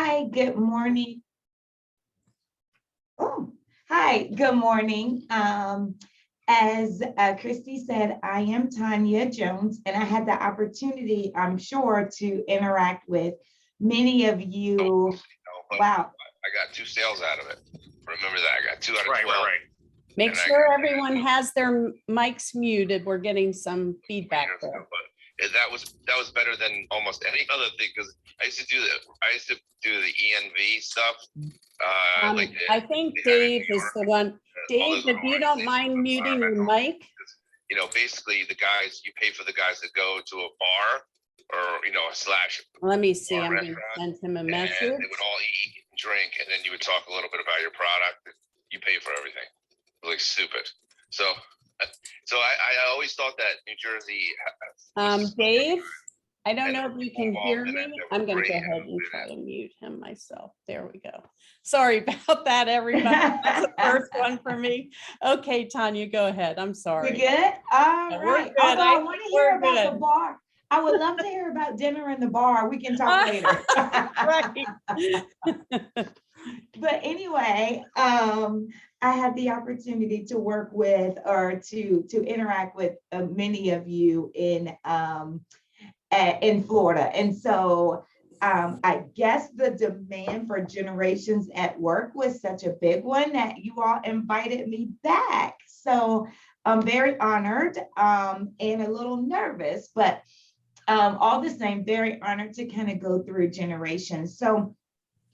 Hi, good morning. Oh, hi, good morning. As Christy said, I am Tonya Jones, and I had the opportunity, I'm sure, to interact with many of you. But Wow. I got 2 sales out of it. Remember that. I got 2 out of 12. Right. Make And I sure got- everyone has their mics muted. We're getting some feedback there. But that was better than almost any other thing, because I used to do the ENV stuff. I think Dave is the one. Dave, if you don't mind muting your mic. Basically the guys, you pay for the guys that go to a bar or, a slash. Let me see. Or I'm going to restaurant, send him a And message. they would all eat and drink, and then you would talk a little bit about your product. You pay for everything. Like stupid. So I always thought that New Jersey. Dave, I don't And know if you can involved hear in it, me. they were I'm going to go great ahead and with try it. to mute him myself. There we go. Sorry about that, everybody. That's the first one for me. Okay, Tonya, go ahead. I'm We sorry. good? All Yeah, we're right. good. Although I I want to think hear we're about the good. bar. I would love to hear about dinner in the bar. We can talk later. Right. But anyway, I had the opportunity to work with or to interact with many of you in Florida, and so I guess the demand for generations at work was such a big one that you all invited me back. So I'm very honored and a little nervous, but all the same, very honored to kind of go through generations. So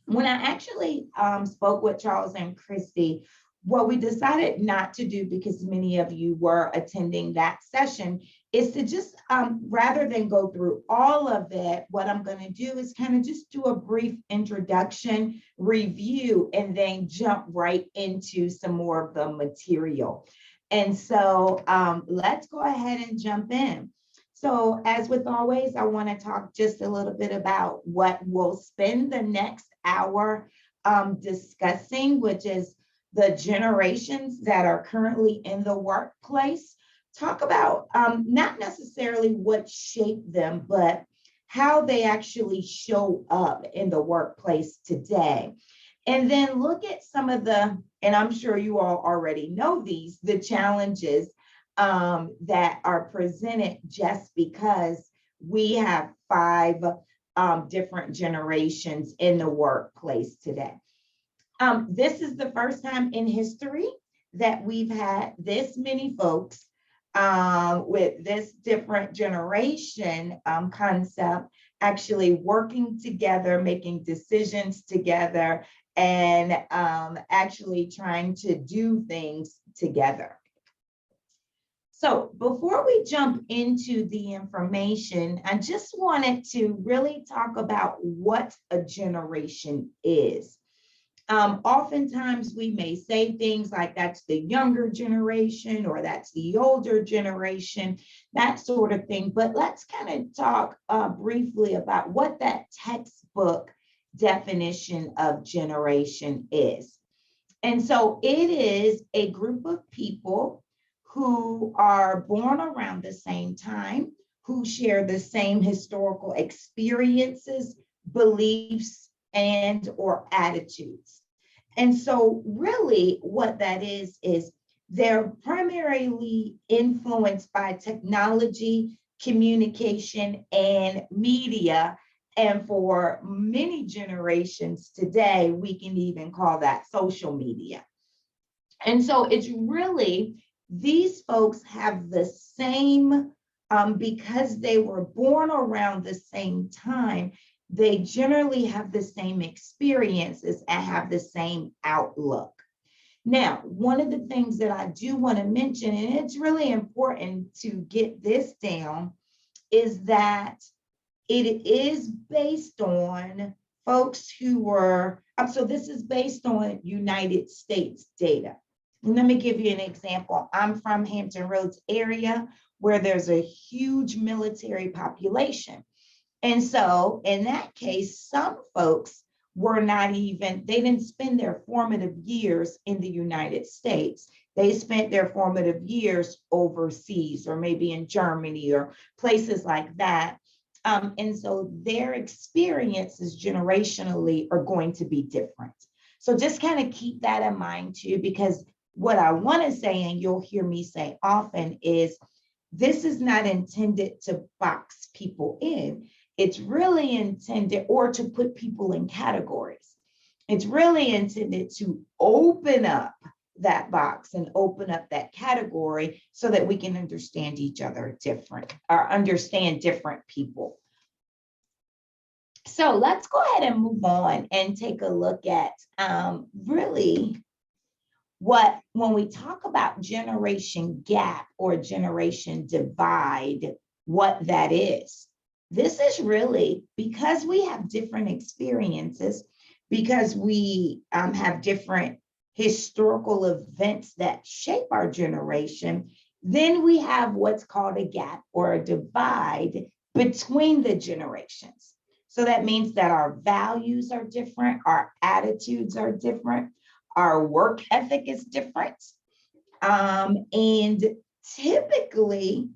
when I actually spoke with Charles and Christy, what we decided not to do, because many of you were attending that session, is to just rather than go through all of it, what I'm going to do is kind of just do a brief introduction, review, and then jump right into some more of the material. And so let's go ahead and jump in. So as with always, I want to talk just a little bit about what we'll spend the next hour discussing, which is the generations that are currently in the workplace. Talk about not necessarily what shaped them, but how they actually show up in the workplace today. And then look at some of the, and I'm sure you all already know these, the challenges that are presented just because we have 5 different generations in the workplace today. This is the first time in history that we've had this many folks with this different generation concept actually working together, making decisions together, and actually trying to do things together. So before we jump into the information, I just wanted to really talk about what a generation is. Oftentimes we may say things like that's the younger generation or that's the older generation, that sort of thing. But let's kind of talk briefly about what that textbook definition of generation is. And so it is a group of people who are born around the same time, who share the same historical experiences, beliefs, and or attitudes. And so really what that is they're primarily influenced by technology, communication, and media. And for many generations today, we can even call that social media. And so it's really, these folks have the same, because they were born around the same time, they generally have the same experiences and have the same outlook. Now, one of the things that I do want to mention, and it's really important to get this down, is that it is based on folks who were, so this is based on United States data. Let me give you an example. I'm from Hampton Roads area where there's a huge military population. And so in that case, some folks were not even, they didn't spend their formative years in the United States. They spent their formative years overseas or maybe in Germany or places like that. And so their experiences generationally are going to be different. So just kind of keep that in mind too, because what I want to say, and you'll hear me say often, is this is not intended to box people in. It's really intended, or to put people in categories. It's really intended to open up that box and open up that category so that we can understand each other different, or understand different people. So let's go ahead and move on and take a look at really when we talk about generation gap or generation divide, what that is. This is really because we have different experiences, because we have different historical events that shape our generation, then we have what's called a gap or a divide between the generations. So that means that our values are different, our attitudes are different, our work ethic is different. And typically,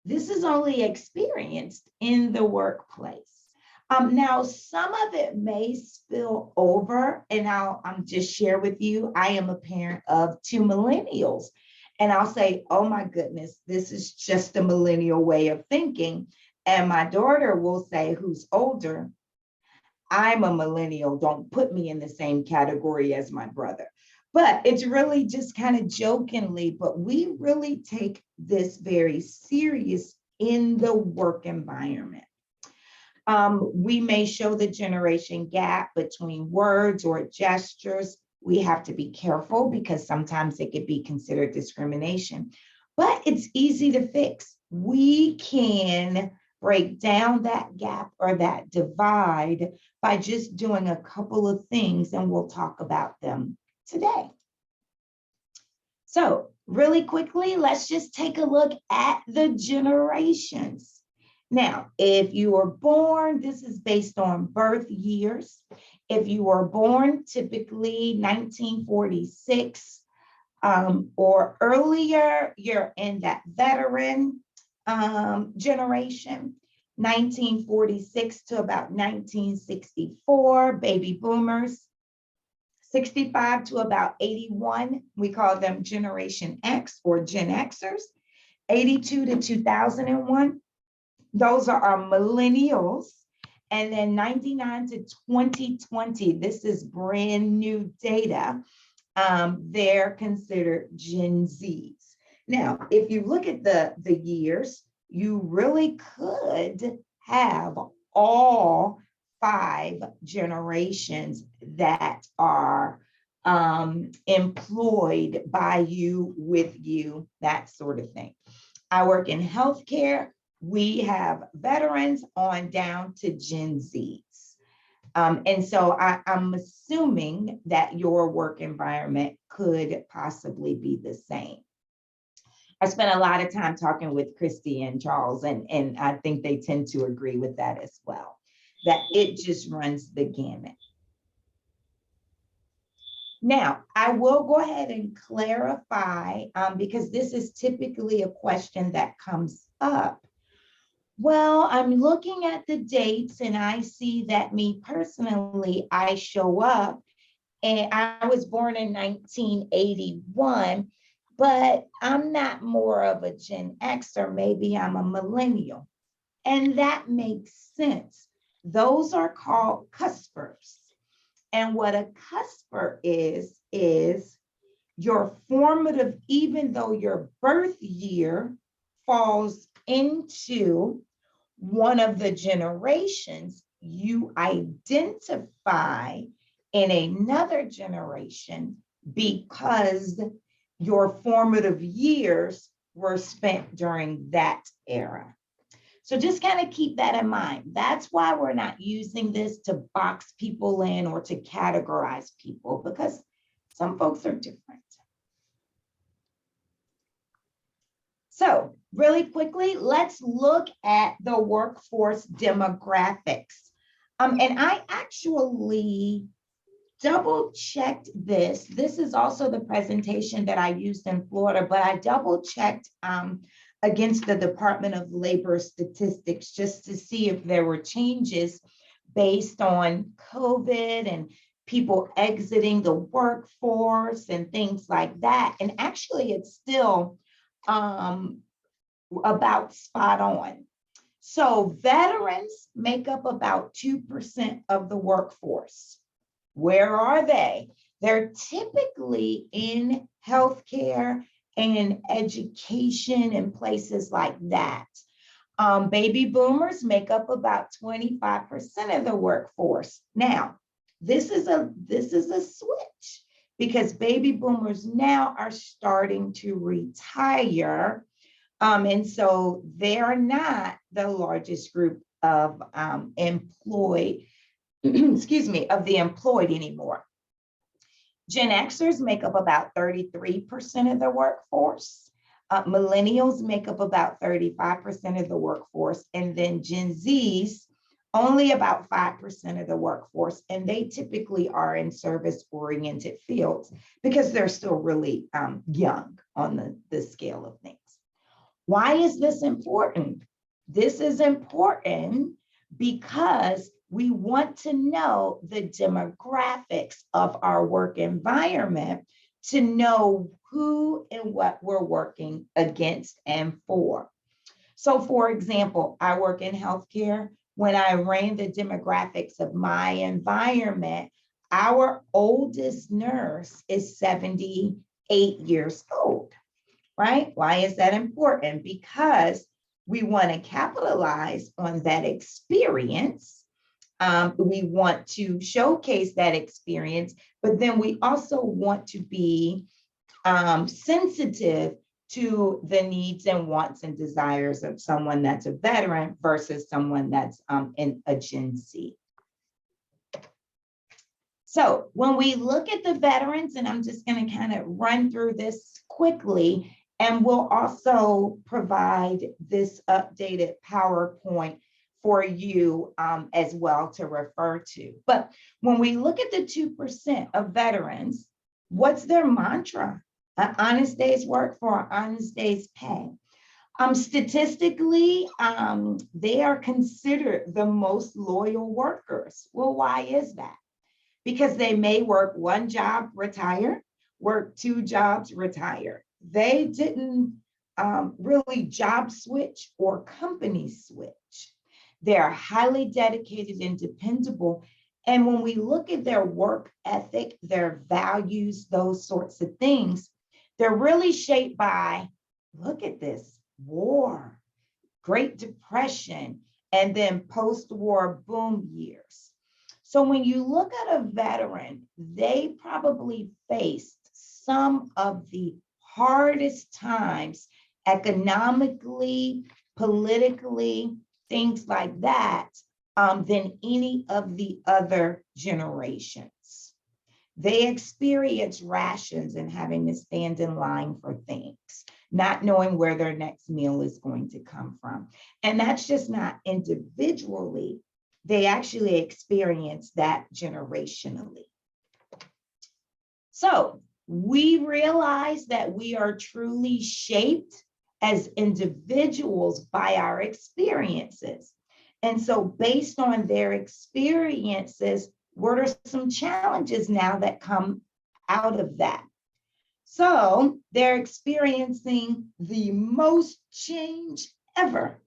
this is only experienced in the workplace. Now, some of it may spill over, and I'll just share with you, I am a parent of 2 millennials. And I'll say, oh my goodness, this is just a millennial way of thinking. And my daughter will say, who's older, I'm a millennial, don't put me in the same category as my brother. But it's really just kind of jokingly, but we really take this very serious in the work environment. We may show the generation gap between words or gestures. We have to be careful because sometimes it could be considered discrimination, but it's easy to fix. We can break down that gap or that divide by just doing a couple of things, and we'll talk about them today. So really quickly, let's just take a look at the generations. Now, if you were born, this is based on birth years. If you were born typically 1946 or earlier, you're in that veteran generation. 1946 to about 1964, baby boomers. 65 to about 81, we call them Generation X or Gen Xers. 82 to 2001, those are our millennials. And then 99 to 2020, this is brand new data. They're considered Gen Zs. Now, if you look at the years, you really could have all 5 generations that are employed by you, with you, that sort of thing. I work in healthcare. We have veterans on down to Gen Zs. And so I'm assuming that your work environment could possibly be the same. I spent a lot of time talking with Christy and Charles, and I think they tend to agree with that as well, that it just runs the gamut. Now, I will go ahead and clarify, because this is typically a question that comes up. Well, I'm looking at the dates and I see that me personally, I show up and I was born in 1981, but I'm not more of a Gen X, or maybe I'm a millennial. And that makes sense. Those are called cuspers. And what a cusper is your formative, even though your birth year falls into one of the generations, you identify in another generation because your formative years were spent during that era. So just kind of keep that in mind. That's why we're not using this to box people in or to categorize people, because some folks are different. So really quickly, let's look at the workforce demographics. And I actually double checked this. This is also the presentation that I used in Florida, but I double checked against the Department of Labor statistics just to see if there were changes based on COVID and people exiting the workforce and things like that. And actually, it's still about spot on. So veterans make up about 2% of the workforce. Where are they? They're typically in healthcare and education and places like that. Baby boomers make up about 25% of the workforce. Now, this is a switch because baby boomers now are starting to retire. And so they are not the largest group of employed, excuse me, of the employed anymore. Gen Xers make up about 33% of the workforce. Millennials make up about 35% of the workforce. And then Gen Zs, only about 5% of the workforce. And they typically are in service-oriented fields because they're still really young on the scale of things. Why is this important? This is important because we want to know the demographics of our work environment to know who and what we're working against and for. So for example, I work in healthcare. When I ran the demographics of my environment, our oldest nurse is 78 years old, right? Why is that important? Because we want to capitalize on that experience. We want to showcase that experience, but then we also want to be sensitive to the needs and wants and desires of someone that's a veteran versus someone that's in a Gen Z. So when we look at the veterans, and I'm just going to kind of run through this quickly, and we'll also provide this updated PowerPoint for you as well to refer to. But when we look at the 2% of veterans, what's their mantra? An honest day's work for an honest day's pay. Statistically, they are considered the most loyal workers. Well, why is that? Because they may work one job, retire, work two jobs, retire. They didn't really job switch or company switch. They're highly dedicated and dependable. And when we look at their work ethic, their values, those sorts of things, they're really shaped by, look at this, war, Great Depression, and then post-war boom years. So when you look at a veteran, they probably faced some of the hardest times economically, politically, things like that, than any of the other generations. They experience rations and having to stand in line for things, not knowing where their next meal is going to come from. And that's just not individually, they actually experience that generationally. So we realize that we are truly shaped as individuals by our experiences. And so based on their experiences, what are some challenges now that come out of that? So they're experiencing the most change ever.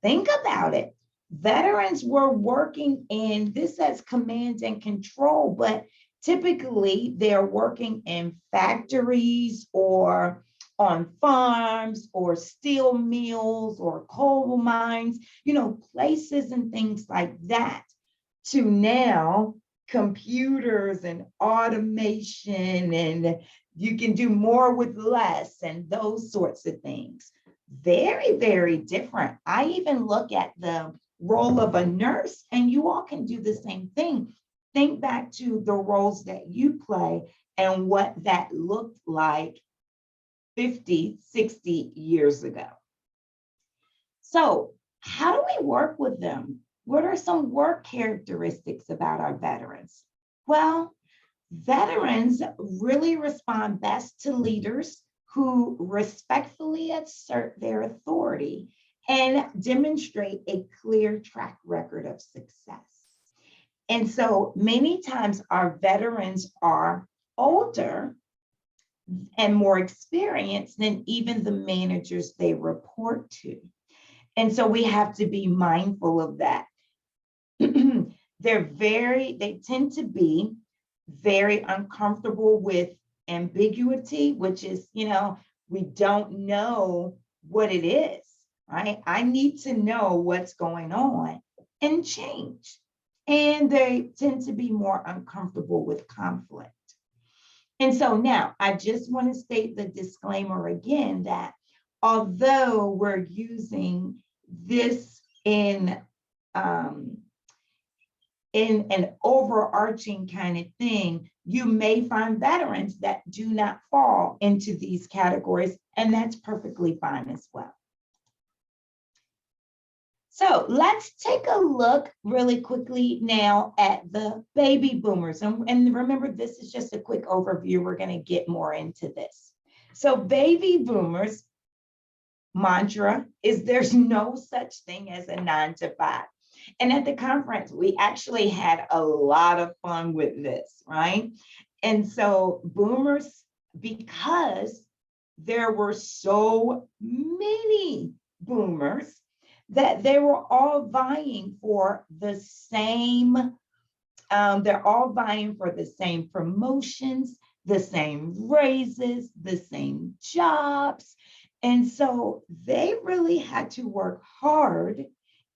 Think about it. Veterans were working in, this says command and control, but typically they're working in factories or on farms or steel mills or coal mines, places and things like that, to now computers and automation, and you can do more with less and those sorts of things. Very, very different. I even look at the role of a nurse, and you all can do the same thing. Think back to the roles that you play and what that looked like 50, 60 years ago. So how do we work with them? What are some work characteristics about our veterans? Well, veterans really respond best to leaders who respectfully assert their authority and demonstrate a clear track record of success. And so many times our veterans are older and more experienced than even the managers they report to. And so we have to be mindful of that. They tend to be very uncomfortable with ambiguity, which is, we don't know what it is, right? I need to know what's going on and change. And they tend to be more uncomfortable with conflict. And so now I just want to state the disclaimer again that although we're using this in an overarching kind of thing, you may find veterans that do not fall into these categories, and that's perfectly fine as well. So let's take a look really quickly now at the baby boomers. And remember, this is just a quick overview. We're going to get more into this. So baby boomers mantra is there's no such thing as a 9 to 5. And at the conference, we actually had a lot of fun with this, right? And so boomers, because there were so many boomers, that they were all vying for the same, they're all vying for the same promotions, the same raises, the same jobs. And so they really had to work hard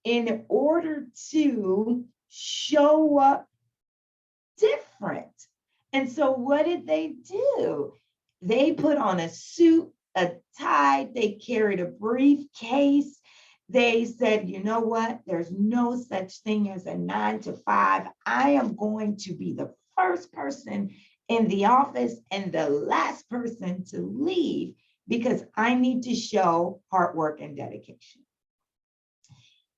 in order to show up different. And so what did they do? They put on a suit, a tie, they carried a briefcase. They said, you know what? There's no such thing as a 9 to 5. I am going to be the first person in the office and the last person to leave because I need to show hard work and dedication.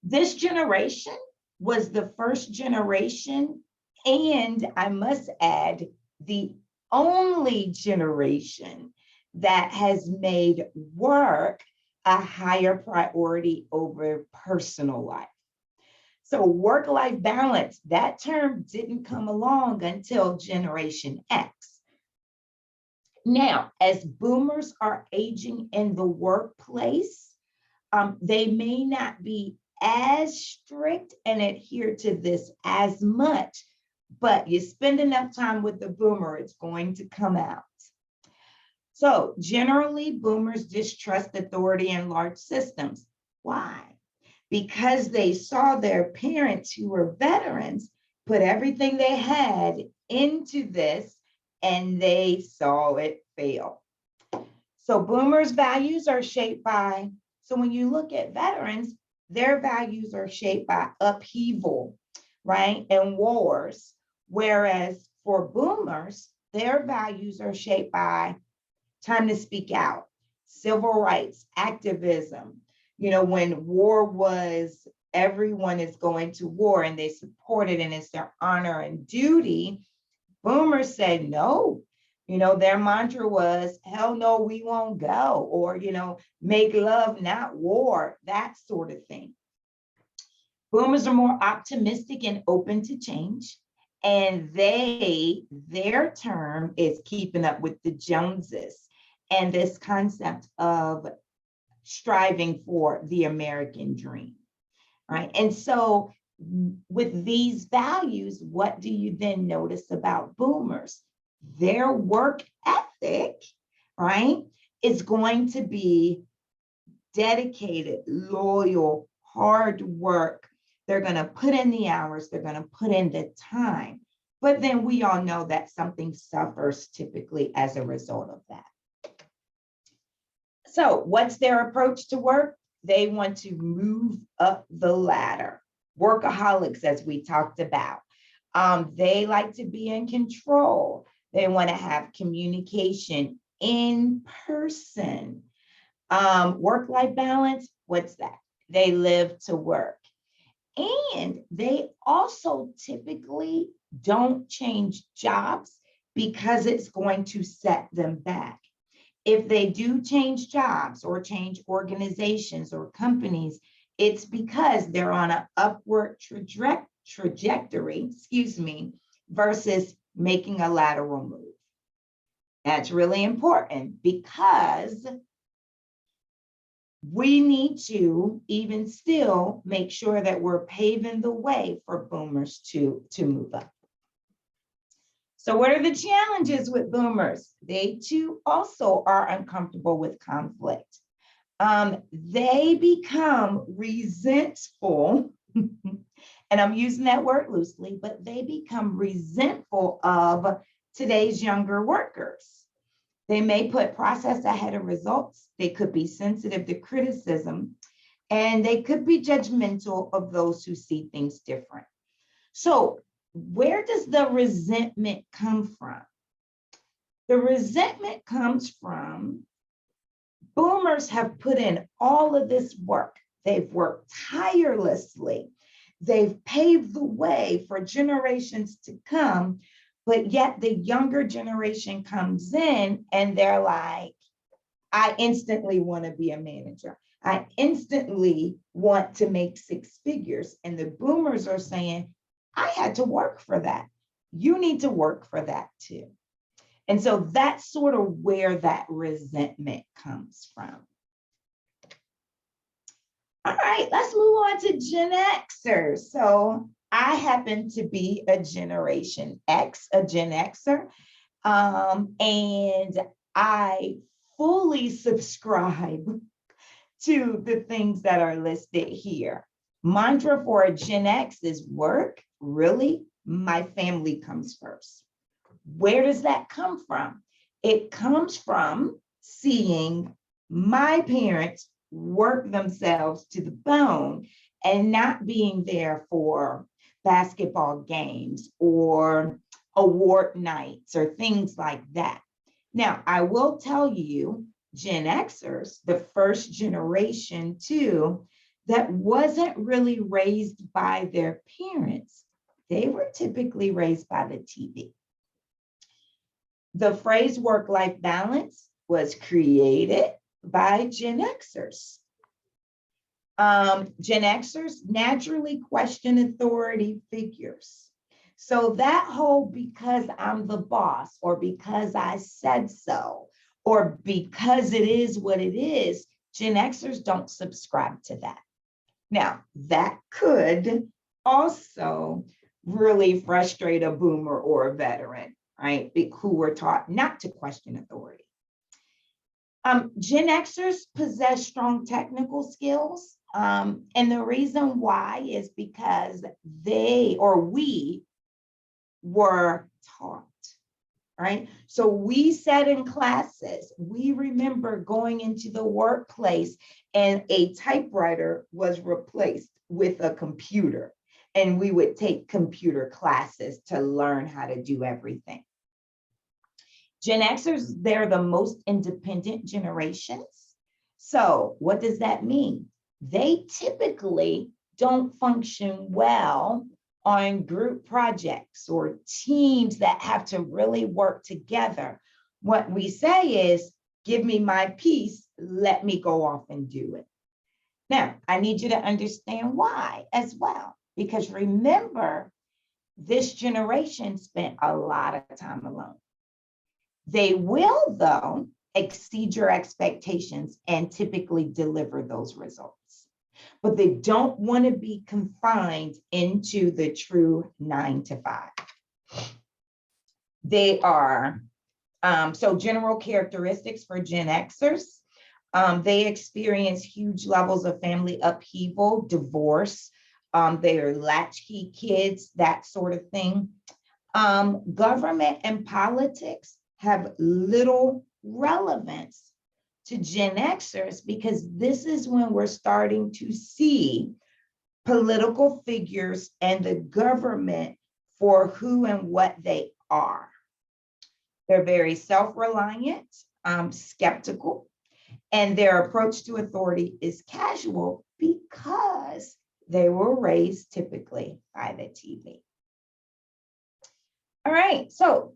This generation was the first generation, and I must add, the only generation that has made work a higher priority over personal life. So work-life balance, that term didn't come along until Generation X. Now, as boomers are aging in the workplace, they may not be as strict and adhere to this as much, but you spend enough time with the boomer, it's going to come out. So generally, boomers distrust authority in large systems. Why? Because they saw their parents who were veterans put everything they had into this and they saw it fail. So boomers' values are shaped by, so when you look at veterans, their values are shaped by upheaval, right, and wars. Whereas for boomers, their values are shaped by time to speak out, civil rights, activism. When war was, everyone is going to war and they support it and it's their honor and duty. Boomers said no. Their mantra was, hell no, we won't go, or, make love, not war, that sort of thing. Boomers are more optimistic and open to change. And their term is keeping up with the Joneses and this concept of striving for the American dream, right? And so with these values, what do you then notice about boomers? Their work ethic, right, is going to be dedicated, loyal, hard work. They're going to put in the hours, they're going to put in the time. But then we all know that something suffers typically as a result of that. So what's their approach to work? They want to move up the ladder. Workaholics, as we talked about. They like to be in control. They want to have communication in person. Work-life balance, what's that? They live to work. And they also typically don't change jobs because it's going to set them back. if they do change jobs or change organizations or companies, it's because they're on an upward trajectory, versus making a lateral move. That's really important because we need to even still make sure that we're paving the way for boomers to move up. So what are the challenges with boomers? They too also are uncomfortable with conflict. They become resentful, and I'm using that word loosely, but they become resentful of today's younger workers. They may put process ahead of results. They could be sensitive to criticism, and they could be judgmental of those who see things different. So where does the resentment come from? The resentment comes from boomers have put in all of this work. They've worked tirelessly. They've paved the way for generations to come, but yet the younger generation comes in and they're like, I instantly want to be a manager. I instantly want to make six figures. And the boomers are saying, I had to work for that. You need to work for that too. And so that's sort of where that resentment comes from. All right, let's move on to Gen Xers. So I happen to be a Generation X, a Gen Xer, and I fully subscribe to the things that are listed here. Mantra for a Gen X is work. Really, my family comes first. Where does that come from? It comes from seeing my parents work themselves to the bone and not being there for basketball games or award nights or things like that. Now, I will tell you, Gen Xers, the first generation too, that wasn't really raised by their parents. They were typically raised by the TV. The phrase work-life balance was created by Gen Xers. Gen Xers naturally question authority figures. So that whole because I'm the boss or because I said so or because it is what it is, Gen Xers don't subscribe to that. Now, that could also really frustrate a boomer or a veteran, right? Who were taught not to question authority. Gen Xers possess strong technical skills. And the reason why is because we were taught, right? So we sat in classes. We remember going into the workplace and a typewriter was replaced with a computer. And we would take computer classes to learn how to do everything. Gen Xers, they're the most independent generations. So what does that mean? They typically don't function well on group projects or teams that have to really work together. What we say is, give me my piece, let me go off and do it. Now, I need you to understand why as well, because remember, this generation spent a lot of time alone. They will, though, exceed your expectations and typically deliver those results. But they don't want to be confined into the true 9 to 5. They are, so general characteristics for Gen Xers, they experience huge levels of family upheaval, divorce, they are latchkey kids, that sort of thing. Government and politics have little relevance to Gen Xers because this is when we're starting to see political figures and the government for who and what they are. They're very self-reliant, skeptical, and their approach to authority is casual because they were raised typically by the TV. All right, so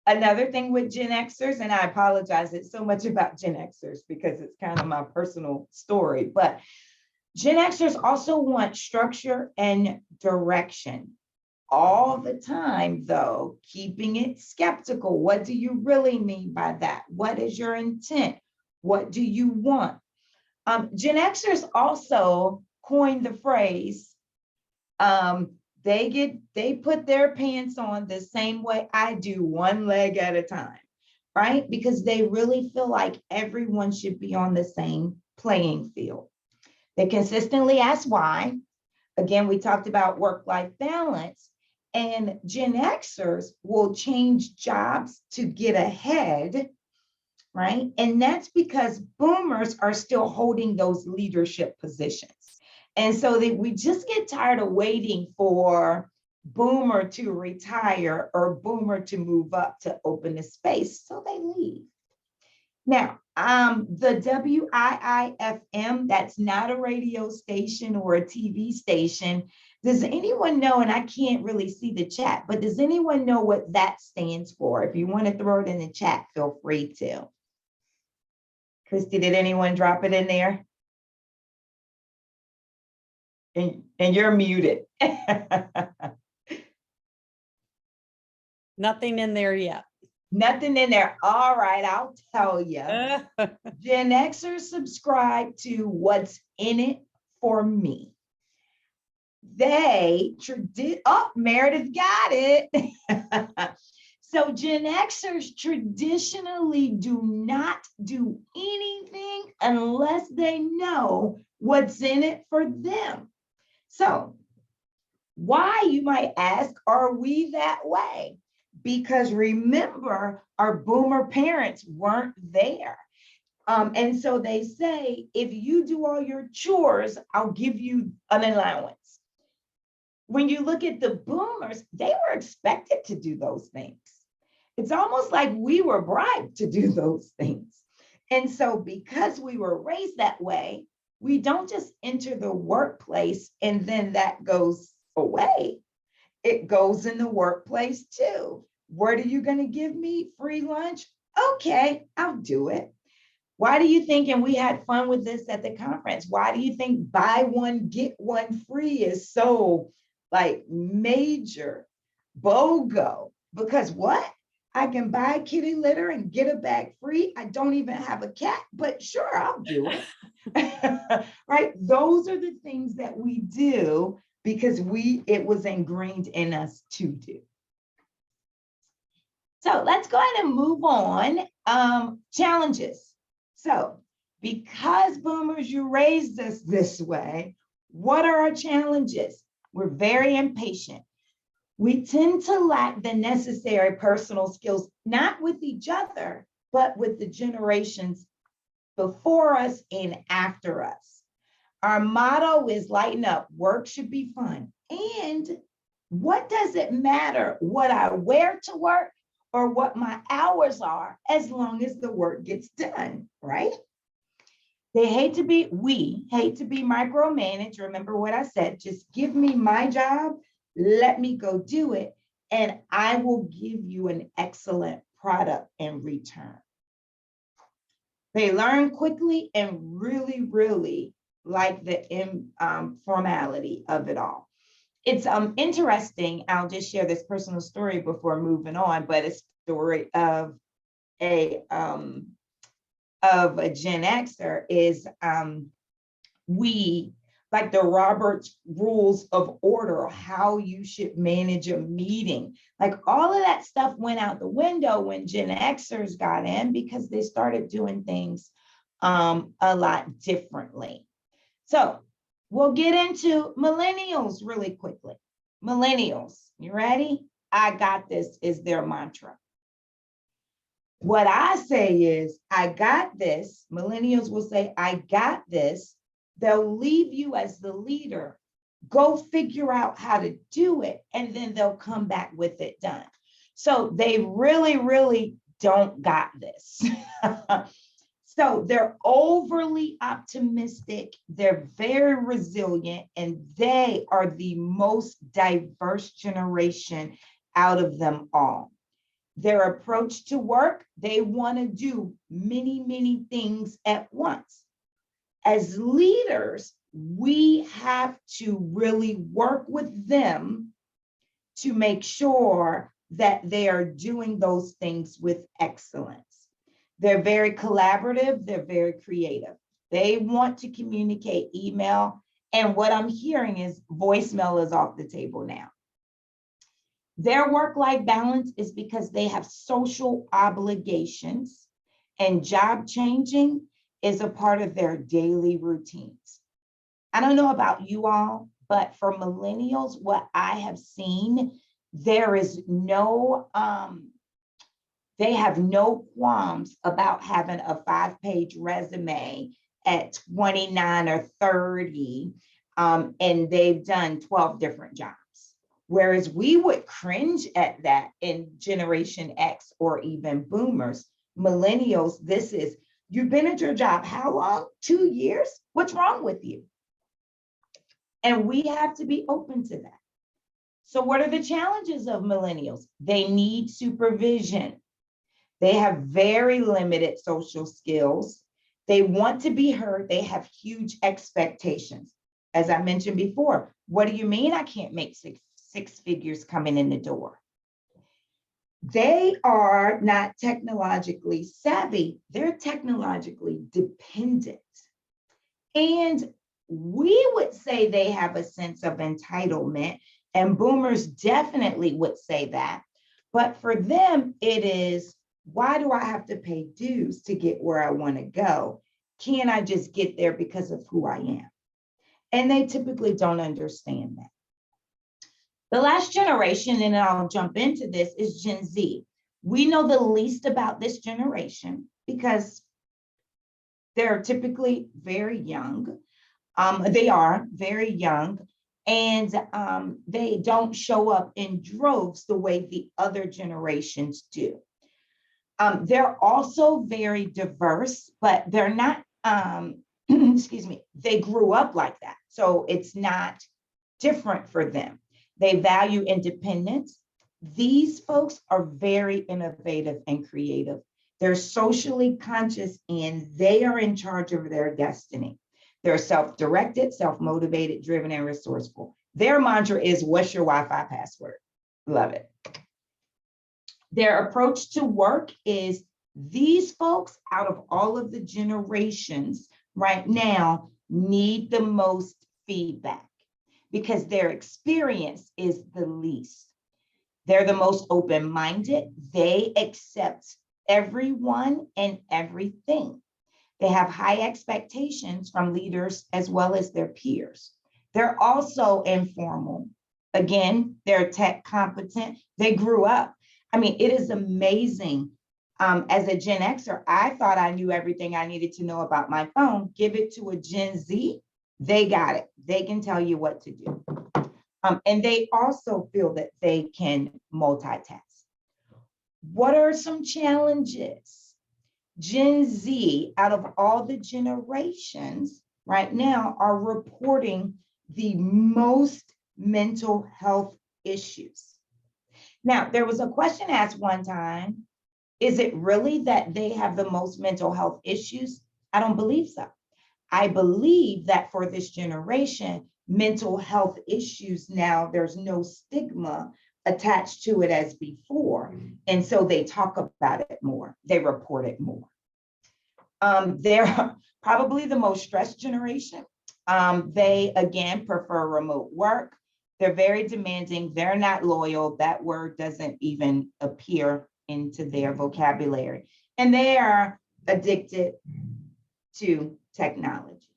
Another thing with Gen Xers, and I apologize, it's so much about Gen Xers because it's kind of my personal story, but Gen Xers also want structure and direction all the time, though, keeping it skeptical. What do you really mean by that? What is your intent? What do you want? Gen Xers also coined the phrase, they put their pants on the same way I do, one leg at a time, right? Because they really feel like everyone should be on the same playing field. They consistently ask why. Again, we talked about work-life balance, and Gen Xers will change jobs to get ahead, right? And that's because boomers are still holding those leadership positions. And so we just get tired of waiting for boomer to retire or boomer to move up to open the space, so they leave. Now, the WIIFM, that's not a radio station or a TV station. Does anyone know, and I can't really see the chat, but does anyone know what that stands for? If you want to throw it in the chat, feel free to. Christy, did anyone drop it in there? And you're muted. Nothing in there yet. Nothing in there. All right, I'll tell you. Gen Xers subscribe to what's in it for me. Meredith got it. So Gen Xers traditionally do not do anything unless they know what's in it for them. So why, you might ask, are we that way? Because remember, our boomer parents weren't there. And so they say, if you do all your chores, I'll give you an allowance. When you look at the boomers, they were expected to do those things. It's almost like we were bribed to do those things. And so because we were raised that way, we don't just enter the workplace and then that goes away. It goes in the workplace too. What are you going to give me? Free lunch? Okay, I'll do it. Why do you think, and we had fun with this at the conference, why do you think buy one, get one free is so like major BOGO? Because what? I can buy kitty litter and get a bag free. I don't even have a cat, but sure, I'll do it. Right? Those are the things that we do because it was ingrained in us to do. So let's go ahead and move on. Challenges. So because boomers, you raised us this way, what are our challenges? We're very impatient. We tend to lack the necessary personal skills, not with each other, but with the generations before us and after us. Our motto is lighten up, work should be fun. And what does it matter what I wear to work or what my hours are, as long as the work gets done, right? We hate to be micromanaged. Remember what I said, just give me my job, let me go do it, and I will give you an excellent product in return. They learn quickly and really, really like the informality of it all. It's interesting. I'll just share this personal story before moving on, but a story of a Gen Xer is we like the Robert's rules of order, how you should manage a meeting. Like all of that stuff went out the window when Gen Xers got in because they started doing things a lot differently. So we'll get into millennials really quickly. Millennials, you ready? I got this is their mantra. What I say is, I got this. Millennials will say, I got this. They'll leave you as the leader. Go figure out how to do it, and then they'll come back with it done. So they really, really don't got this. So they're overly optimistic. They're very resilient, and they are the most diverse generation out of them all. Their approach to work, they want to do many, many things at once. As leaders, we have to really work with them to make sure that they are doing those things with excellence. They're very collaborative, they're very creative. They want to communicate email, and what I'm hearing is voicemail is off the table now. Their work-life balance is because they have social obligations, and job changing is a part of their daily routines. I don't know about you all, but for millennials, what I have seen, there is no, they have no qualms about having a 5-page resume at 29 or 30, and they've done 12 different jobs. Whereas we would cringe at that in Generation X or even boomers. Millennials, this is, you've been at your job how long? 2 years? What's wrong with you? And we have to be open to that. So what are the challenges of millennials? They need supervision. They have very limited social skills. They want to be heard. They have huge expectations. As I mentioned before, what do you mean I can't make six figures coming in the door? They are not technologically savvy. They're technologically dependent. And we would say they have a sense of entitlement, and boomers definitely would say that. But for them, it is, why do I have to pay dues to get where I want to go? Can't I just get there because of who I am? And they typically don't understand that. The last generation, and I'll jump into this, is Gen Z. We know the least about this generation because they're typically very young. They are very young, and they don't show up in droves the way the other generations do. They're also very diverse, but they're not, excuse me, they grew up like that. So it's not different for them. They value independence. These folks are very innovative and creative. They're socially conscious, and they are in charge of their destiny. They're self-directed, self-motivated, driven, and resourceful. Their mantra is, what's your Wi-Fi password? Love it. Their approach to work is, these folks out of all of the generations right now need the most feedback because their experience is the least. They're the most open-minded. They accept everyone and everything. They have high expectations from leaders as well as their peers. They're also informal. Again, they're tech competent. They grew up. I mean, it is amazing. As a Gen Xer, I thought I knew everything I needed to know about my phone. Give it to a Gen Z, they got it. They can tell you what to do. And they also feel that they can multitask. What are some challenges? Gen Z, out of all the generations right now, are reporting the most mental health issues. Now, there was a question asked one time, is it really that they have the most mental health issues? I don't believe so. I believe that for this generation, mental health issues now, there's no stigma attached to it as before. And so they talk about it more, they report it more. They're probably the most stressed generation. They, again, prefer remote work. They're very demanding. They're not loyal. That word doesn't even appear into their vocabulary. And they are addicted to technology.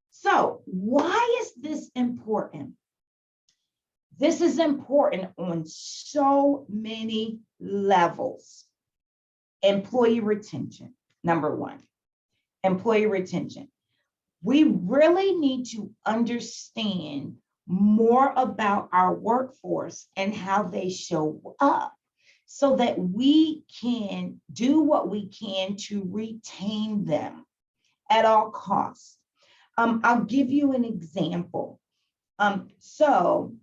So why is this important? This is important on so many levels. Employee retention, number one. Employee retention. We really need to understand more about our workforce and how they show up so that we can do what we can to retain them at all costs. I'll give you an example. So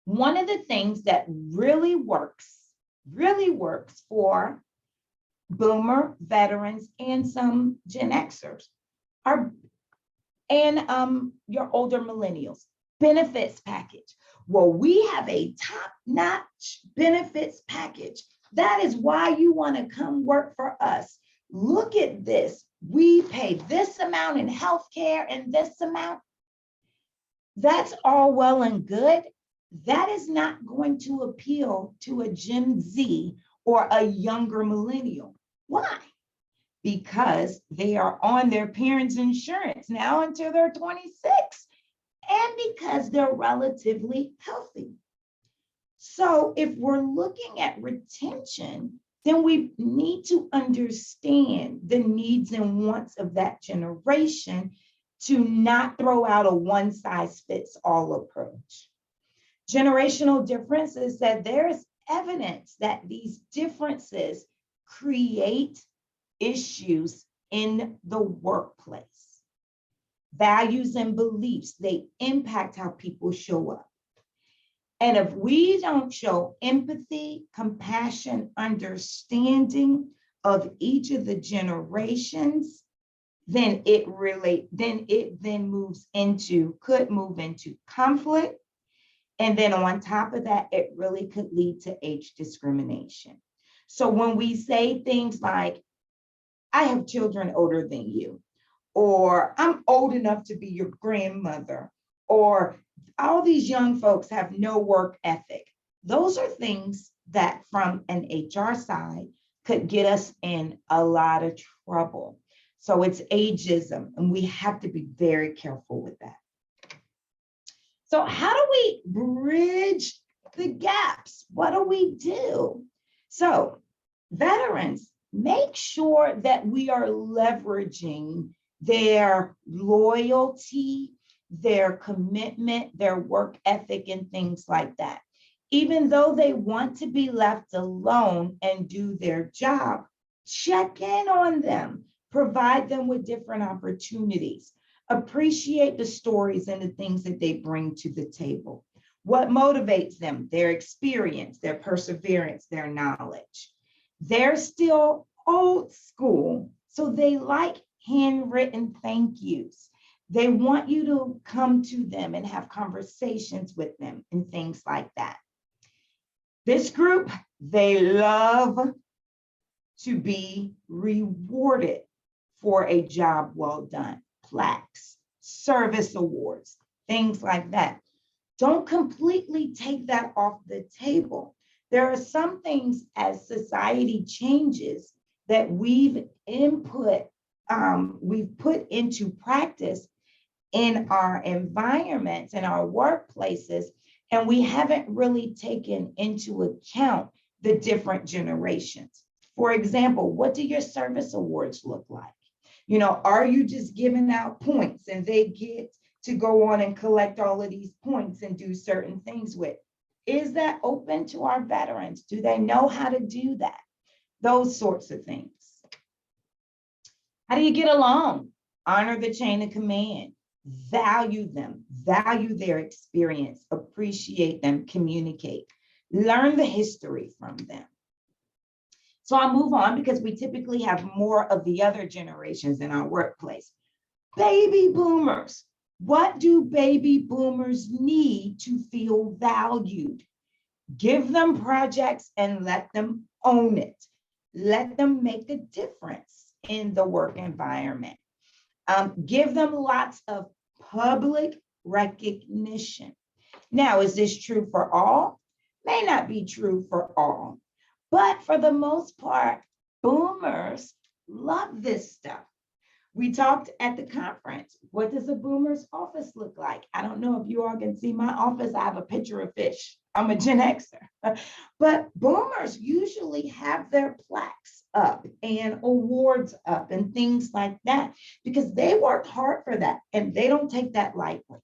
one of the things that really works really works for boomer veterans and some Gen Xers are, and your older millennials. Benefits package. Well, we have a top-notch benefits package. That is why you want to come work for us. Look at this. We pay this amount in healthcare and this amount. That's all well and good. That is not going to appeal to a Gen Z or a younger millennial. Why? Because they are on their parents' insurance now until they're 26, and because they're relatively healthy. So if we're looking at retention, then we need to understand the needs and wants of that generation to not throw out a one-size-fits-all approach. Generational differences, that there is evidence that these differences create issues in the workplace. Values and beliefs, they impact how people show up. And if we don't show empathy, compassion, understanding of each of the generations, then it could move into conflict. And then on top of that, it really could lead to age discrimination. So when we say things like, I have children older than you, or I'm old enough to be your grandmother, or all these young folks have no work ethic. Those are things that from an HR side could get us in a lot of trouble. So it's ageism, and we have to be very careful with that. So how do we bridge the gaps? What do we do? So veterans, make sure that we are leveraging their loyalty, their commitment, their work ethic, and things like that. Even though they want to be left alone and do their job, check in on them, provide them with different opportunities, appreciate the stories and the things that they bring to the table. What motivates them? Their experience, their perseverance, their knowledge. They're still old school, so they like handwritten thank yous. They want you to come to them and have conversations with them and things like that. This group, they love to be rewarded for a job well done. Plaques, service awards, things like that. Don't completely take that off the table. There are some things as society changes that we've put into practice in our environments, in our workplaces, and we haven't really taken into account the different generations. For example, what do your service awards look like? You know, are you just giving out points and they get to go on and collect all of these points and do certain things with? Is that open to our veterans? Do they know how to do that? Those sorts of things. How do you get along? Honor the chain of command. Value them, value their experience, appreciate them, communicate, learn the history from them. So I'll move on because we typically have more of the other generations in our workplace. Baby boomers. What do baby boomers need to feel valued? Give them projects and let them own it. Let them make a difference in the work environment. Give them lots of public recognition. Now, is this true for all? May not be true for all, but for the most part, boomers love this stuff. We talked at the conference. What does a boomer's office look like? I don't know if you all can see my office. I have a picture of fish. I'm a Gen Xer. But boomers usually have their plaques up and awards up and things like that because they work hard for that and they don't take that lightly.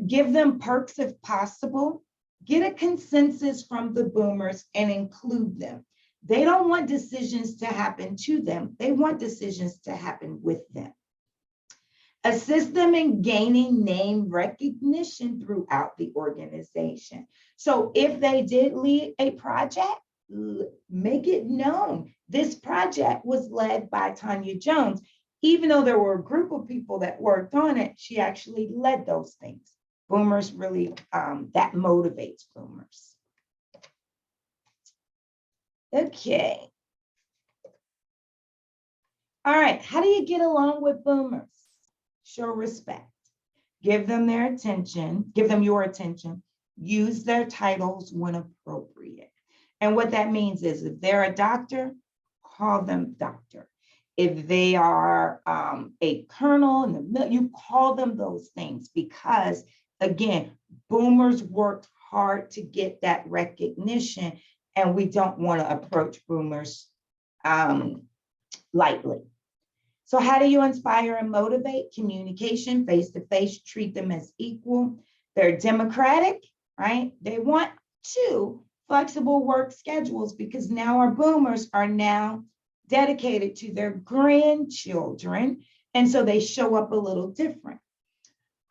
Give them perks if possible. Get a consensus from the boomers and include them. They don't want decisions to happen to them. They want decisions to happen with them. Assist them in gaining name recognition throughout the organization. So if they did lead a project, make it known. This project was led by Tonya Jones. Even though there were a group of people that worked on it, she actually led those things. Boomers really, that motivates boomers. Okay. All right, how do you get along with boomers? Show respect. Give them their attention, give them your attention. Use their titles when appropriate. And what that means is if they're a doctor, call them doctor. If they are a colonel in the middle, you call them those things because, again, boomers worked hard to get that recognition, and we don't want to approach boomers lightly. So how do you inspire and motivate? Communication, face-to-face, treat them as equal. They're democratic, right? They want to flexible work schedules because now our boomers are now dedicated to their grandchildren. And so they show up a little different.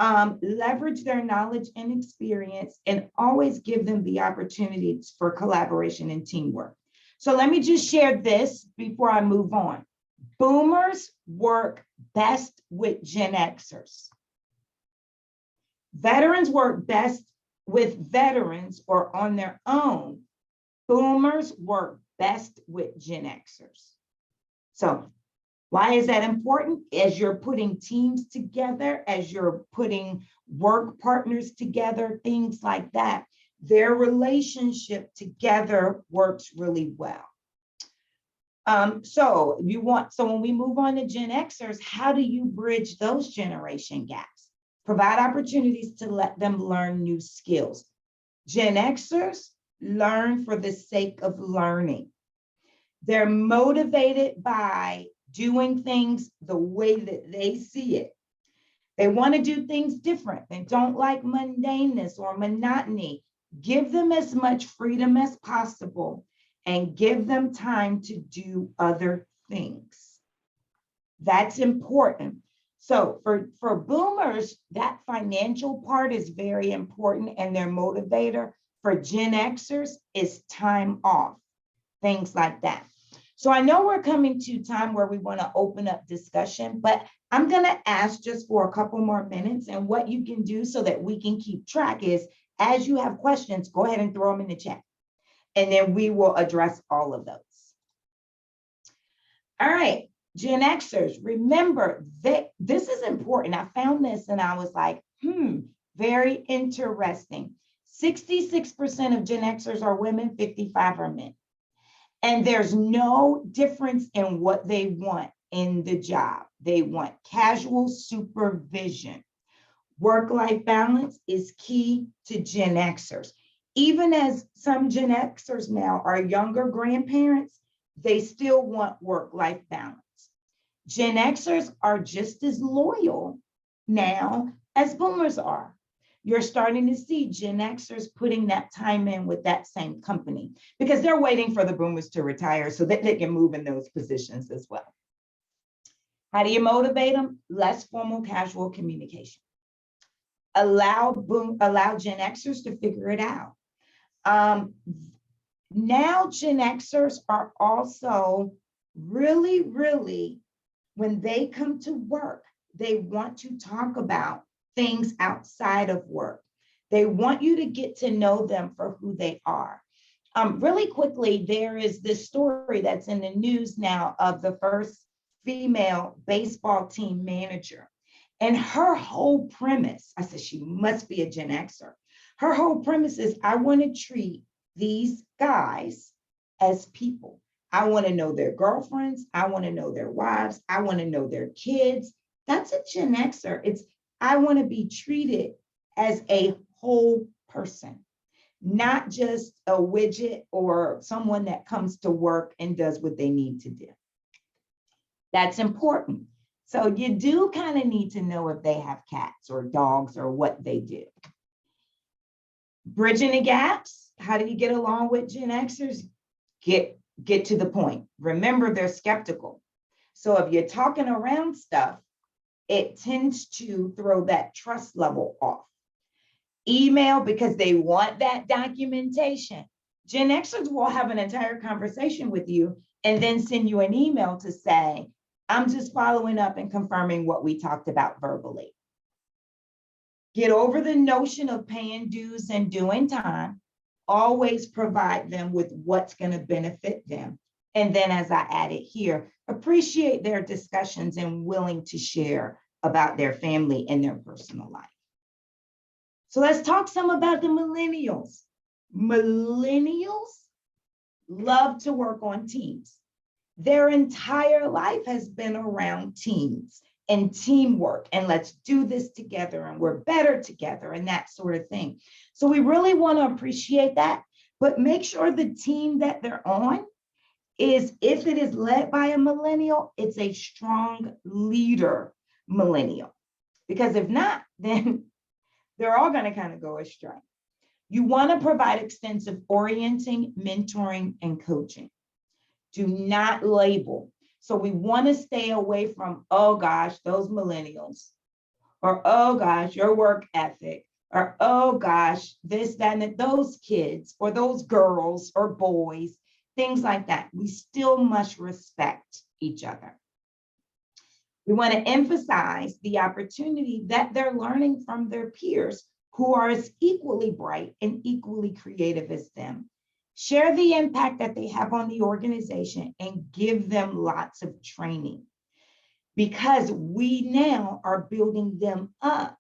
Leverage their knowledge and experience and always give them the opportunities for collaboration and teamwork. So let me just share this before I move on. Boomers work best with Gen Xers. Veterans work best with veterans or on their own. Boomers work best with Gen Xers. So why is that important? As you're putting teams together, as you're putting work partners together, things like that, their relationship together works really well. So when we move on to Gen Xers, how do you bridge those generation gaps? Provide opportunities to let them learn new skills. Gen Xers learn for the sake of learning. They're motivated by doing things the way that they see it. They want to do things different. They don't like mundaneness or monotony. Give them as much freedom as possible and give them time to do other things. That's important. So for boomers, that financial part is very important and their motivator. For Gen Xers, is time off, things like that. So I know we're coming to time where we want to open up discussion, but I'm going to ask just for a couple more minutes, and what you can do so that we can keep track is, as you have questions, go ahead and throw them in the chat, and then we will address all of those. All right, Gen Xers, remember that this is important. I found this and I was like, very interesting. 66% of Gen Xers are women, 55% are men. And there's no difference in what they want in the job. They want casual supervision. Work-life balance is key to Gen Xers. Even as some Gen Xers now are younger grandparents, they still want work-life balance. Gen Xers are just as loyal now as boomers are. You're starting to see Gen Xers putting that time in with that same company because they're waiting for the boomers to retire so that they can move in those positions as well. How do you motivate them? Less formal, casual communication. Allow Gen Xers to figure it out. Now Gen Xers are also really, when they come to work, they want to talk about things outside of work. They want you to get to know them for who they are. Really quickly, there is this story that's in the news now of the first female baseball team manager. And her whole premise, I said, she must be a Gen Xer. Her whole premise is, I want to treat these guys as people. I want to know their girlfriends. I want to know their wives. I want to know their kids. That's a Gen Xer. It's, I want to be treated as a whole person, not just a widget or someone that comes to work and does what they need to do. That's important. So you do kind of need to know if they have cats or dogs or what they do. Bridging the gaps. How do you get along with Gen Xers? Get to the point. Remember, they're skeptical. So if you're talking around stuff, it tends to throw that trust level off. Email, because they want that documentation. Gen Xers will have an entire conversation with you and then send you an email to say, I'm just following up and confirming what we talked about verbally. Get over the notion of paying dues and doing time. Always provide them with what's going to benefit them. And then, as I added here, appreciate their discussions and willing to share about their family and their personal life. So let's talk some about the millennials. Millennials love to work on teams. Their entire life has been around teams and teamwork, and let's do this together, and we're better together, and that sort of thing. So we really want to appreciate that, but make sure the team that they're on is, if it is led by a millennial, it's a strong leader millennial. Because if not, then they're all going to kind of go astray. You want to provide extensive orienting, mentoring, and coaching. Do not label. So we want to stay away from, oh gosh, those millennials, or oh gosh, your work ethic, or oh gosh, this, that, and those kids, or those girls or boys, things like that. We still must respect each other. We want to emphasize the opportunity that they're learning from their peers who are as equally bright and equally creative as them. Share the impact that they have on the organization and give them lots of training, because we now are building them up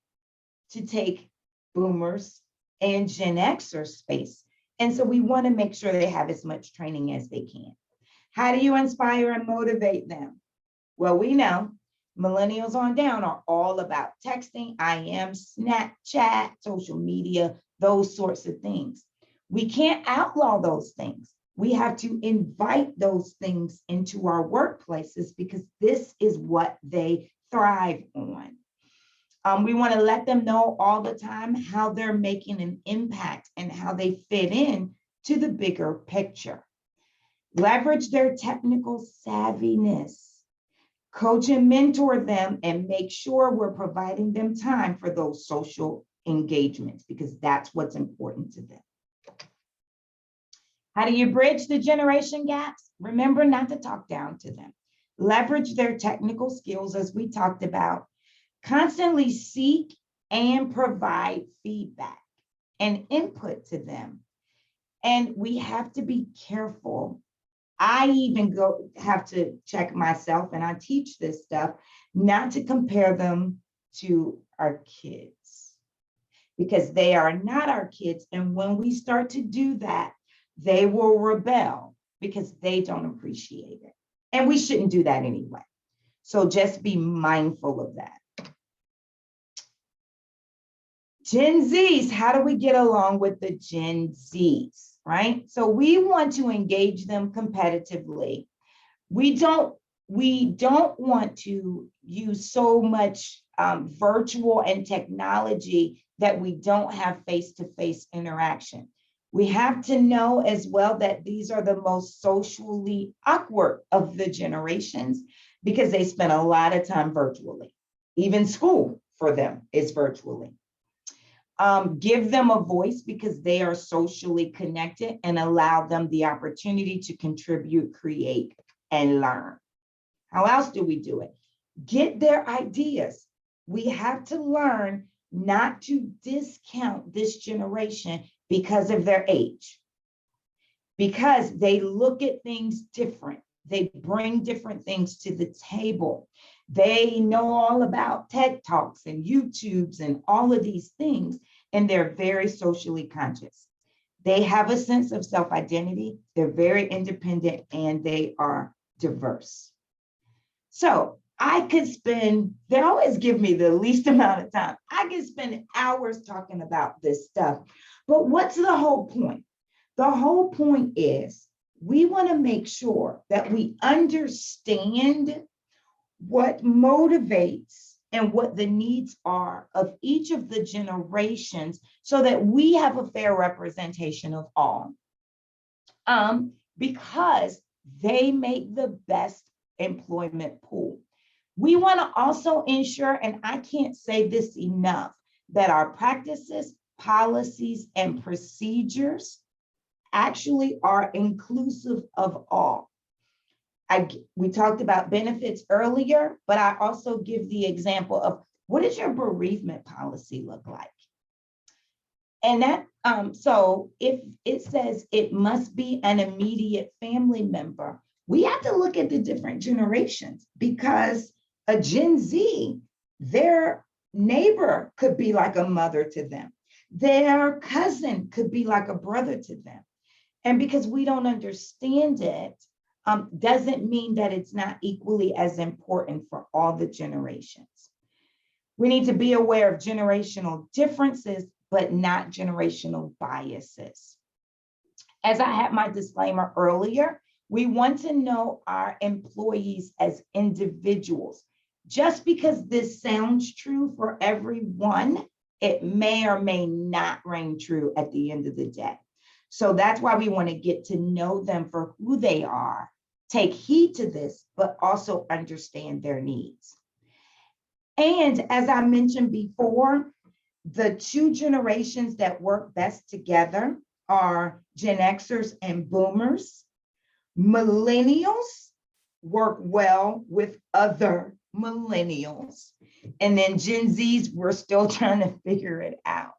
to take boomers and Gen Xer space. And so we want to make sure they have as much training as they can. How do you inspire and motivate them? Well, we know millennials on down are all about texting, IM, Snapchat, social media, those sorts of things. We can't outlaw those things. We have to invite those things into our workplaces because this is what they thrive on. We want to let them know all the time how they're making an impact and how they fit in to the bigger picture. Leverage their technical savviness. Coach and mentor them and make sure we're providing them time for those social engagements, because that's what's important to them. How do you bridge the generation gaps? Remember not to talk down to them. Leverage their technical skills, as we talked about. Constantly seek and provide feedback and input to them. And we have to be careful. I even have to check myself, and I teach this stuff, not to compare them to our kids, because they are not our kids. And when we start to do that, they will rebel because they don't appreciate it. And we shouldn't do that anyway. So just be mindful of that. Gen Zs, how do we get along with the Gen Zs, right? So we want to engage them competitively. We don't want to use so much virtual and technology that we don't have face-to-face interaction. We have to know as well that these are the most socially awkward of the generations because they spend a lot of time virtually. Even school for them is virtually. Give them a voice because they are socially connected, and allow them the opportunity to contribute, create, and learn. How else do we do it? Get their ideas. We have to learn not to discount this generation because of their age, because they look at things different. They bring different things to the table. They know all about TED Talks and YouTubes and all of these things, and they're very socially conscious. They have a sense of self-identity. They're very independent, and they are diverse. So they always give me the least amount of time. I can spend hours talking about this stuff, but what's the whole point? The whole point is we want to make sure that we understand what motivates and what the needs are of each of the generations so that we have a fair representation of all. Because they make the best employment pool. We want to also ensure, and I can't say this enough, that our practices, policies, and procedures actually are inclusive of all. We talked about benefits earlier, but I also give the example of what does your bereavement policy look like? And that, so if it says it must be an immediate family member, we have to look at the different generations, because a Gen Z, their neighbor could be like a mother to them. Their cousin could be like a brother to them. And because we don't understand it, doesn't mean that it's not equally as important for all the generations. We need to be aware of generational differences, but not generational biases. As I had my disclaimer earlier, we want to know our employees as individuals. Just because this sounds true for everyone, it may or may not ring true at the end of the day. So that's why we want to get to know them for who they are, take heed to this, but also understand their needs. And as I mentioned before, the two generations that work best together are Gen Xers and Boomers. Millennials work well with other millennials. And then Gen Zs, we're still trying to figure it out.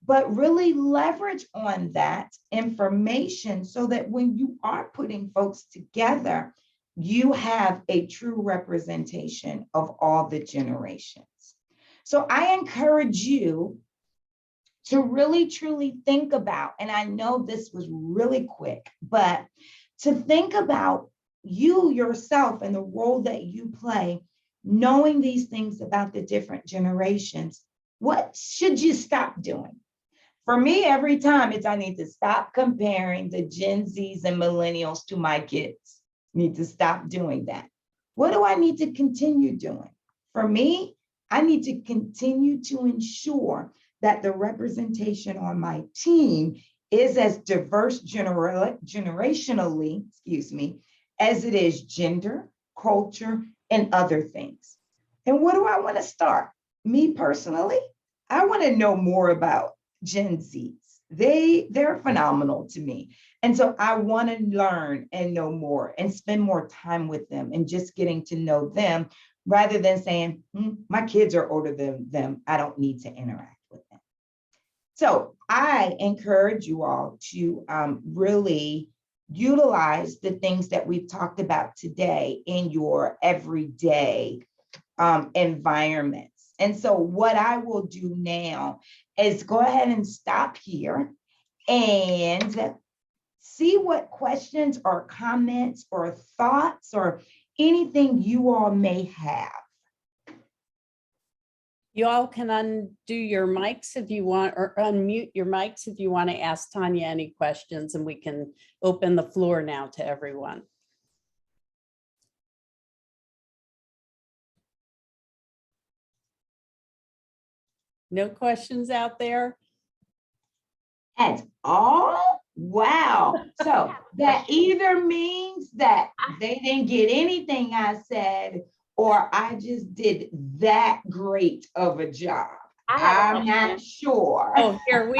But really leverage on that information so that when you are putting folks together, you have a true representation of all the generations. So I encourage you to really, truly think about, and I know this was really quick, but to think about you yourself and the role that you play, knowing these things about the different generations. What should you stop doing? For me, every time it's I need to stop comparing the Gen Zs and millennials to my kids. Need to stop doing that. What do I need to continue doing? For me, I need to continue to ensure that the representation on my team is as diverse generationally, as it is gender, culture, and other things. And what do I want to start? Me personally, I want to know more about Gen Zs. They're phenomenal to me. And so I want to learn and know more and spend more time with them and just getting to know them rather than saying, my kids are older than them, I don't need to interact with them. So I encourage you all to really utilize the things that we've talked about today in your everyday environments. And so what I will do now is go ahead and stop here and see what questions or comments or thoughts or anything you all may have. You all can undo your mics if you want, or unmute your mics if you want to ask Tonya any questions, and we can open the floor now to everyone. No questions out there? At all? Wow. So that either means that they didn't get anything I said, or I just did that great of a job. I'm not sure. Oh, here we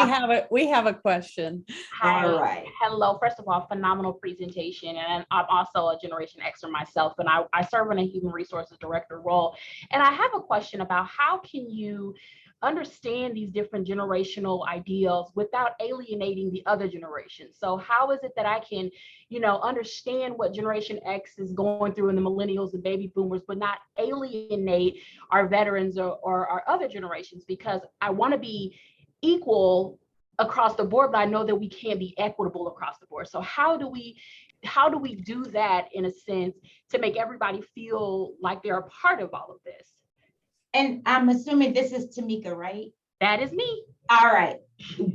have a question. Hi. All right. Hello. First of all, phenomenal presentation. And I'm also a Generation Xer myself, and I serve in a human resources director role. And I have a question about how can you understand these different generational ideals without alienating the other generation? So how is it that I can, understand what Generation X is going through and the millennials and baby boomers, but not alienate our veterans or our other generations? Because I want to be equal across the board, but I know that we can't be equitable across the board. So how do we do that in a sense to make everybody feel like they're a part of all of this? And I'm assuming this is Tamika, right? That is me. All right.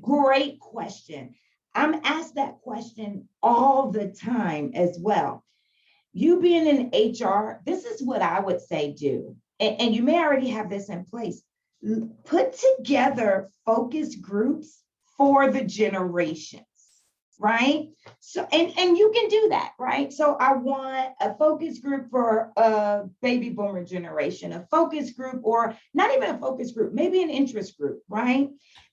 Great question. I'm asked that question all the time as well. You being in HR, this is what I would say do. And you may already have this in place. Put together focus groups for the generations. right? So, and you can do that, right? So I want a focus group for a baby boomer generation, a focus group, or not even a focus group, maybe an interest group, right?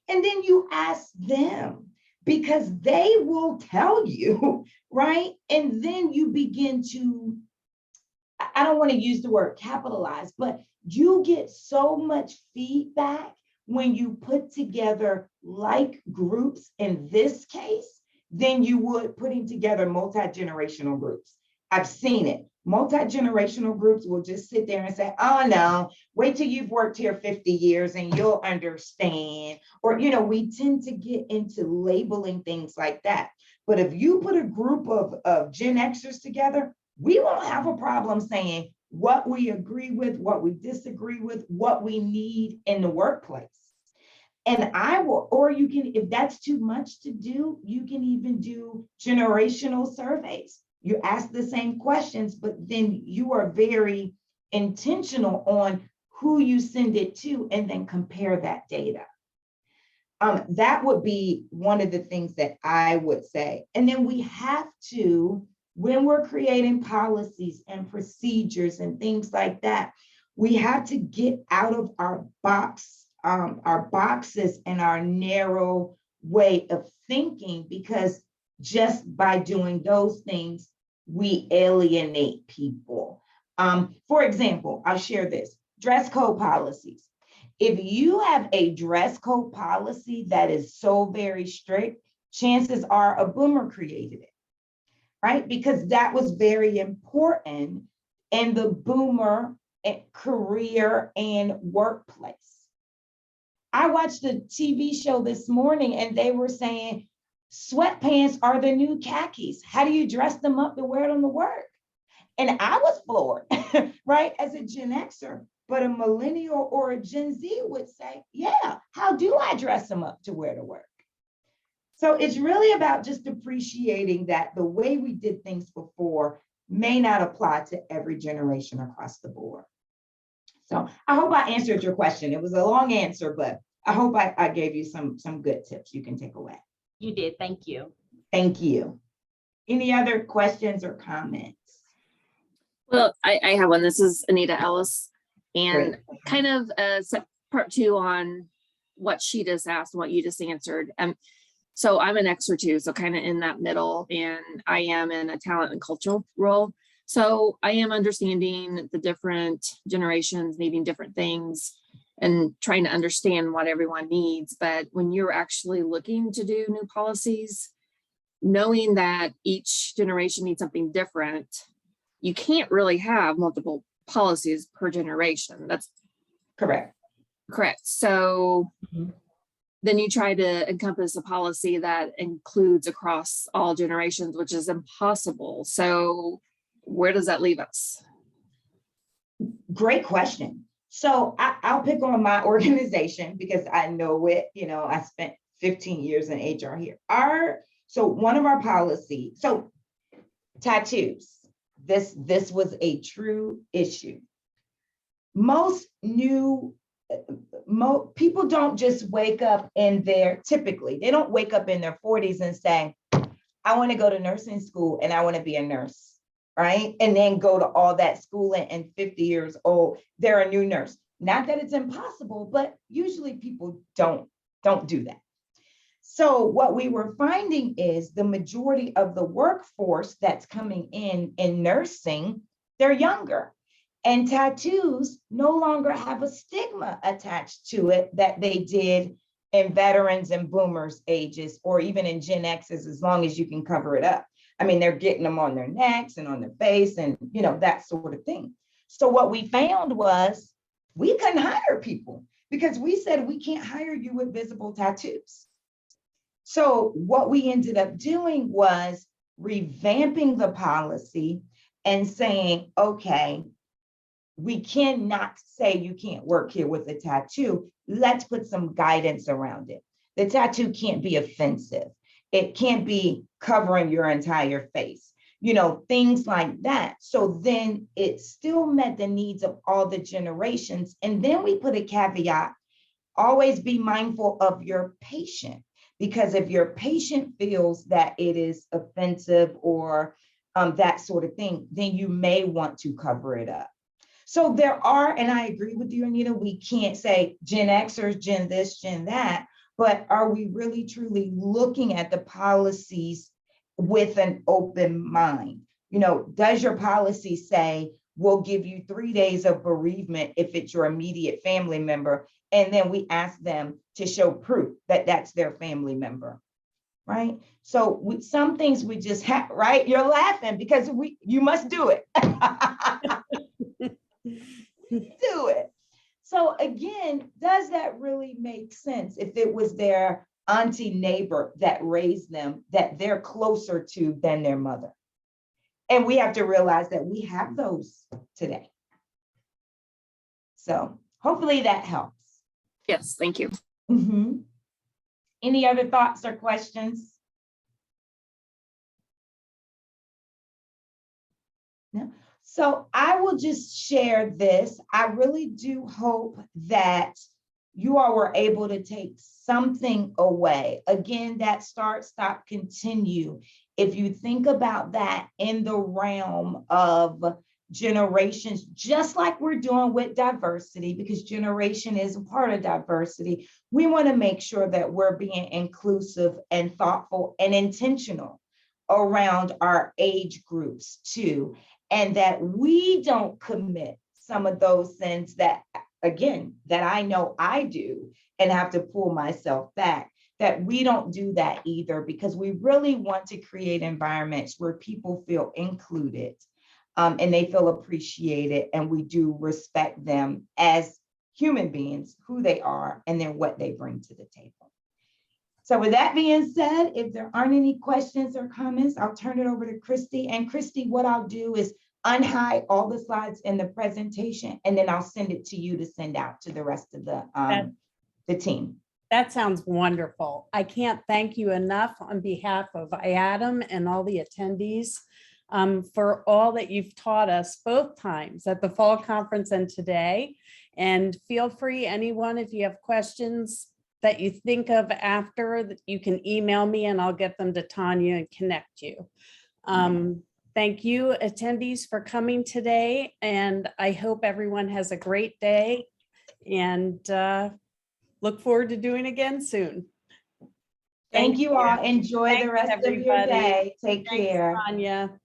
And then you ask them because they will tell you, right? And then you begin to, I don't want to use the word capitalize, but you get so much feedback when you put together like groups in this case than you would putting together multi-generational groups. I've seen it. Multi-generational groups will just sit there and say, oh no, wait till you've worked here 50 years and you'll understand. Or, we tend to get into labeling things like that. But if you put a group of Gen Xers together, we won't have a problem saying what we agree with, what we disagree with, what we need in the workplace. And I will, or you can, if that's too much to do, you can even do generational surveys. You ask the same questions, but then you are very intentional on who you send it to and then compare that data. That would be one of the things that I would say. And then we have to, when we're creating policies and procedures and things like that, we have to get out of our boxes and our narrow way of thinking, because just by doing those things, we alienate people. For example, I'll share this, dress code policies. If you have a dress code policy that is so very strict, chances are a boomer created it, right? Because that was very important in the boomer career and workplace. I watched a TV show this morning and they were saying sweatpants are the new khakis. How do you dress them up to wear them to work? And I was floored, right? As a Gen Xer, but a millennial or a Gen Z would say, yeah, how do I dress them up to wear to work? So it's really about just appreciating that the way we did things before may not apply to every generation across the board. So I hope I answered your question. It was a long answer, but I hope I gave you some good tips you can take away. You did. Thank you. Thank you. Any other questions or comments? Well, I have one. This is Anita Ellis, and Great. kind of part two on what she just asked and what you just answered. So I'm an Xer too, so kind of in that middle, and I am in a talent and cultural role. So I am understanding the different generations needing different things and trying to understand what everyone needs. But when you're actually looking to do new policies, knowing that each generation needs something different, you can't really have multiple policies per generation. That's Correct. So then you try to encompass a policy that includes across all generations, which is impossible. So where does that leave us? Great question. So I'll pick on my organization because I know it, I spent 15 years in HR here. So one of our policies, so tattoos, this was a true issue. Most people don't just wake up typically, they don't wake up in their 40s and say, I want to go to nursing school and I want to be a nurse, right? And then go to all that schooling and 50 years old, they're a new nurse. Not that it's impossible, but usually people don't do that. So what we were finding is the majority of the workforce that's coming in nursing, they're younger. And tattoos no longer have a stigma attached to it that they did in veterans and boomers ages, or even in Gen X's, as long as you can cover it up. I mean, they're getting them on their necks and on their face and, that sort of thing. So what we found was we couldn't hire people because we said we can't hire you with visible tattoos. So what we ended up doing was revamping the policy and saying, okay, we cannot say you can't work here with a tattoo. Let's put some guidance around it. The tattoo can't be offensive. It can't be covering your entire face, things like that. So then it still met the needs of all the generations. And then we put a caveat, always be mindful of your patient, Because if your patient feels that it is offensive or that sort of thing, then you may want to cover it up. So there are, and I agree with you, Anita, we can't say Gen Xers, Gen this, Gen that, but are we really truly looking at the policies with an open mind? You know, does your policy say, we'll give you 3 days of bereavement if it's your immediate family member, and then we ask them to show proof that that's their family member, right? So some things we just have, right? You're laughing because you must do it. Do it. So again, does that really make sense if it was their auntie neighbor that raised them, that they're closer to than their mother? And we have to realize that we have those today. So hopefully that helps. Yes, thank you. Mm-hmm. Any other thoughts or questions? No. So I will just share this. I really do hope that you all were able to take something away. Again, that start, stop, continue. If you think about that in the realm of generations, just like we're doing with diversity, because generation is a part of diversity, we want to make sure that we're being inclusive and thoughtful and intentional around our age groups too, and that we don't commit some of those sins that, again, that I know I do and have to pull myself back, that we don't do that either, because we really want to create environments where people feel included and they feel appreciated, and we do respect them as human beings, who they are, and then what they bring to the table. So with that being said, if there aren't any questions or comments, I'll turn it over to Christy. And Christy, what I'll do is unhide all the slides in the presentation, and then I'll send it to you to send out to the rest of the team. That sounds wonderful. I can't thank you enough on behalf of Adam and all the attendees for all that you've taught us both times at the fall conference and today. And feel free, anyone, if you have questions that you think of after, that you can email me and I'll get them to Tonya and connect you. Thank you, attendees, for coming today. And I hope everyone has a great day, and look forward to doing again soon. Thank you all. Enjoy Thanks, the rest everybody. of your day. Take Thanks, care. Tonya.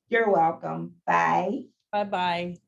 You're welcome. Bye. Bye-bye.